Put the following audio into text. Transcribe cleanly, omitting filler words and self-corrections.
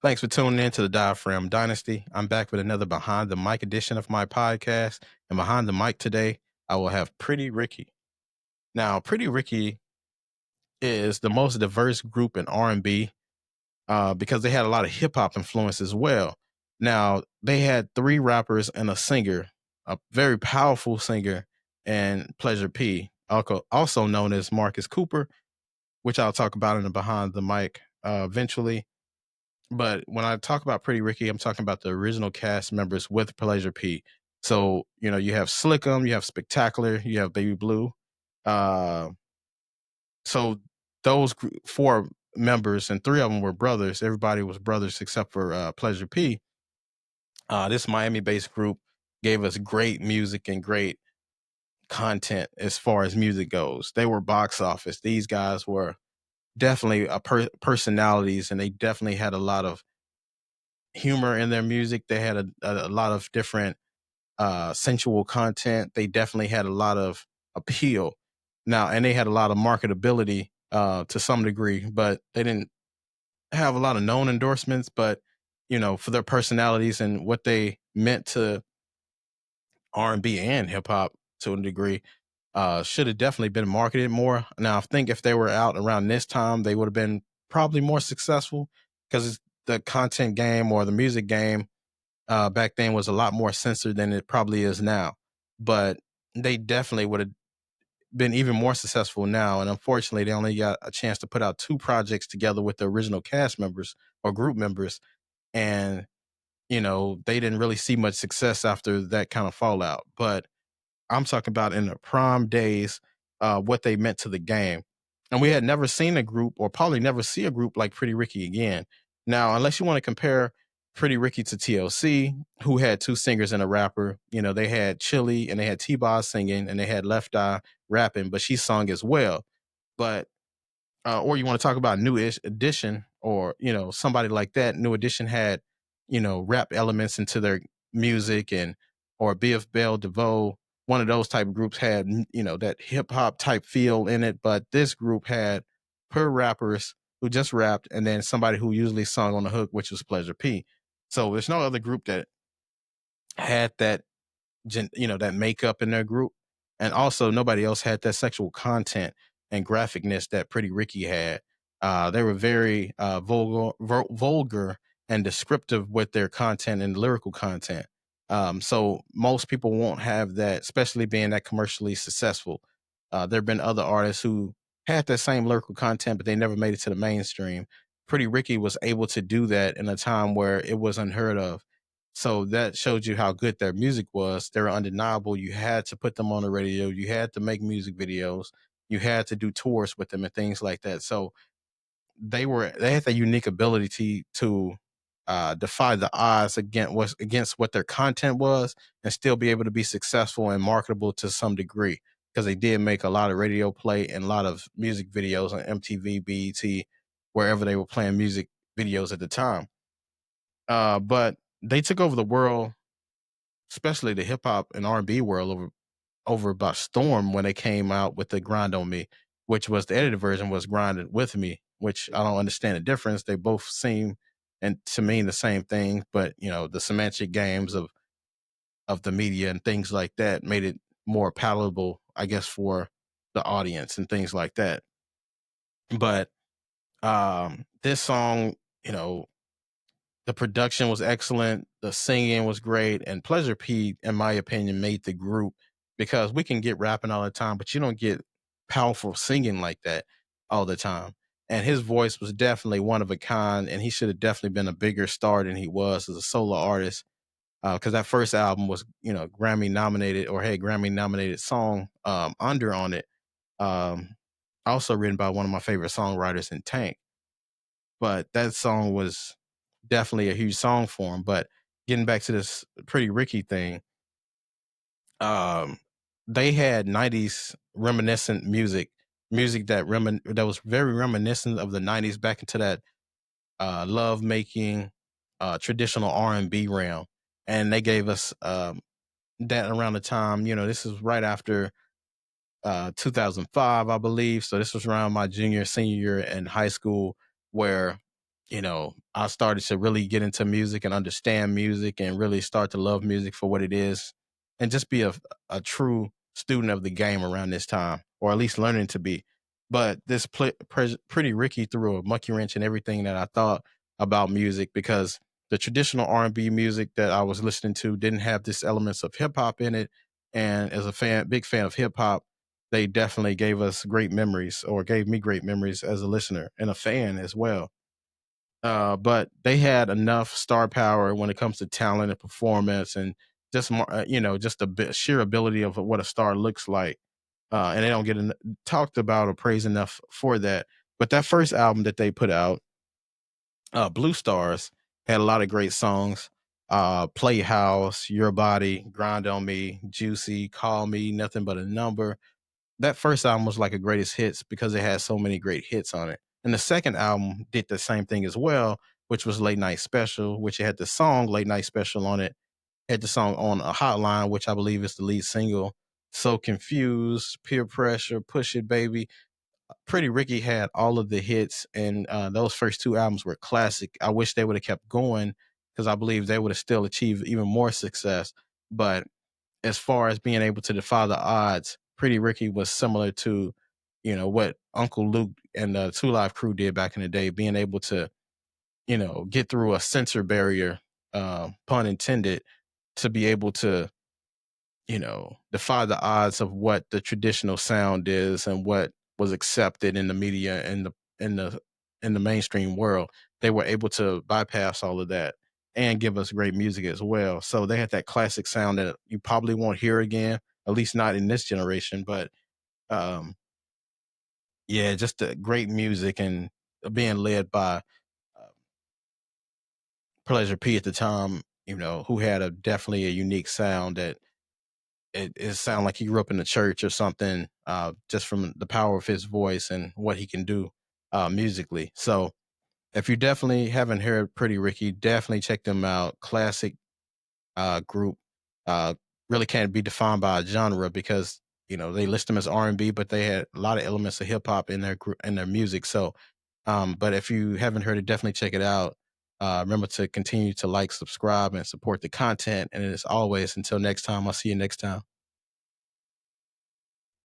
Thanks for tuning in to the Diaphragm Dynasty. I'm back with another Behind the Mic edition of my podcast. And behind the mic today, I will have Pretty Ricky. Now, Pretty Ricky is the most diverse group in R&B because they had a lot of hip hop influence as well. Now, they had three rappers and a singer, a very powerful singer, and Pleasure P, also known as Marcus Cooper, which I'll talk about in the Behind the Mic eventually. But when I talk about Pretty Ricky, I'm talking about the original cast members with Pleasure P. So, you have Slickum, you have Spectacular, you have Baby Blue. Uh, so those four members, and three of them were brothers. Everybody was brothers except for Pleasure P. This Miami-based group gave us great music and great content as far as music goes. They were box office. These guys were definitely personalities, and they definitely had a lot of humor in their music. They had a lot of different sensual content. They definitely had a lot of appeal. Now, and they had a lot of marketability to some degree, but they didn't have a lot of known endorsements. But for their personalities and what they meant to R&B and hip hop to a degree, should have definitely been marketed more. Now, I think if they were out around this time, they would have been probably more successful because the content game or the music game back then was a lot more censored than it probably is now. But they definitely would have been even more successful now. And unfortunately, they only got a chance to put out two projects together with the original cast members or group members. And, they didn't really see much success after that kind of fallout. But I'm talking about in the prime days, what they meant to the game. And we had never seen a group, or probably never see a group like Pretty Ricky again. Now, unless you want to compare Pretty Ricky to TLC, who had two singers and a rapper, they had Chili and they had T-Boz singing and they had Left Eye rapping, but she sung as well. But or you want to talk about Edition, or somebody like that. New Edition had rap elements into their music, and or BF Bell DeVoe, one of those type of groups had that hip hop type feel in it. But this group had pure rappers who just rapped, and then somebody who usually sung on the hook, which was Pleasure P. So there's no other group that had that that makeup in their group. And also nobody else had that sexual content and graphicness that Pretty Ricky had. They were very vulgar and descriptive with their content and lyrical content. So most people won't have that, especially being that commercially successful. There have been other artists who had that same lyrical content, but they never made it to the mainstream. Pretty Ricky was able to do that in a time where it was unheard of. So that showed you how good their music was. They were undeniable. You had to put them on the radio. You had to make music videos. You had to do tours with them and things like that. So they had the unique ability to defy the odds against what their content was, and still be able to be successful and marketable to some degree, because they did make a lot of radio play and a lot of music videos on MTV, BET, wherever they were playing music videos at the time. But they took over the world, especially the hip hop and R&B world, over by storm when they came out with the Grind on Me, which was the edited version was Grinded with Me, which I don't understand the difference. They both seem and to mean the same thing, but the semantic games of the media and things like that made it more palatable, I guess, for the audience and things like that. But this song, you know, the production was excellent, the singing was great, and Pleasure P, in my opinion, made the group, because we can get rapping all the time, but you don't get powerful singing like that all the time. And his voice was definitely one of a kind, and he should have definitely been a bigger star than he was as a solo artist. Because that first album was, Grammy nominated, or had Grammy nominated song under on it. Um, Also written by one of my favorite songwriters in Tank. But that song was definitely a huge song for him. But getting back to this Pretty Ricky thing, um, they had '90s reminiscent music that was very reminiscent of the '90s, back into that love making, traditional R&B realm, and they gave us that around the time. This is right after 2005, I believe. So this was around my junior, senior year in high school, where I started to really get into music and understand music and really start to love music for what it is and just be a true student of the game around this time, or at least learning to be. But Pretty Ricky threw a monkey wrench in everything that I thought about music, because the traditional R&B music that I was listening to didn't have this elements of hip hop in it. And as a big fan of hip hop, they definitely gave us great memories, or gave me great memories as a listener and a fan as well. But they had enough star power when it comes to talent and performance, and just more, just a bit sheer ability of what a star looks like. And they don't get talked about or praised enough for that. But that first album that they put out, Blue Stars, had a lot of great songs. Playhouse, Your Body, Grind on Me, Juicy, Call Me, Nothing But a Number. That first album was like a greatest hits because it had so many great hits on it. And the second album did the same thing as well, which was Late Night Special, which had the song Late Night Special on it. Had the song On a Hotline, which I believe is the lead single. So Confused, Peer Pressure, Push It Baby. Pretty Ricky had all of the hits, and those first two albums were classic. I wish they would have kept going, because I believe they would have still achieved even more success. But as far as being able to defy the odds, Pretty Ricky was similar to, what Uncle Luke and the Two Live Crew did back in the day, being able to, get through a censor barrier, pun intended, to be able to, defy the odds of what the traditional sound is and what was accepted in the media and in the in the mainstream world. They were able to bypass all of that and give us great music as well. So they had that classic sound that you probably won't hear again, at least not in this generation. But um, yeah, just great music, and being led by uh, Pleasure P at the time, who had a definitely a unique sound that it sounded like he grew up in the church or something, just from the power of his voice and what he can do musically. So if you definitely haven't heard Pretty Ricky, definitely check them out. Classic group. Uh, really can't be defined by a genre, because they list them as R&B, but they had a lot of elements of hip hop in their in their music. So, but if you haven't heard it, definitely check it out. Remember to continue to like, subscribe, and support the content. And as always, until next time, I'll see you next time.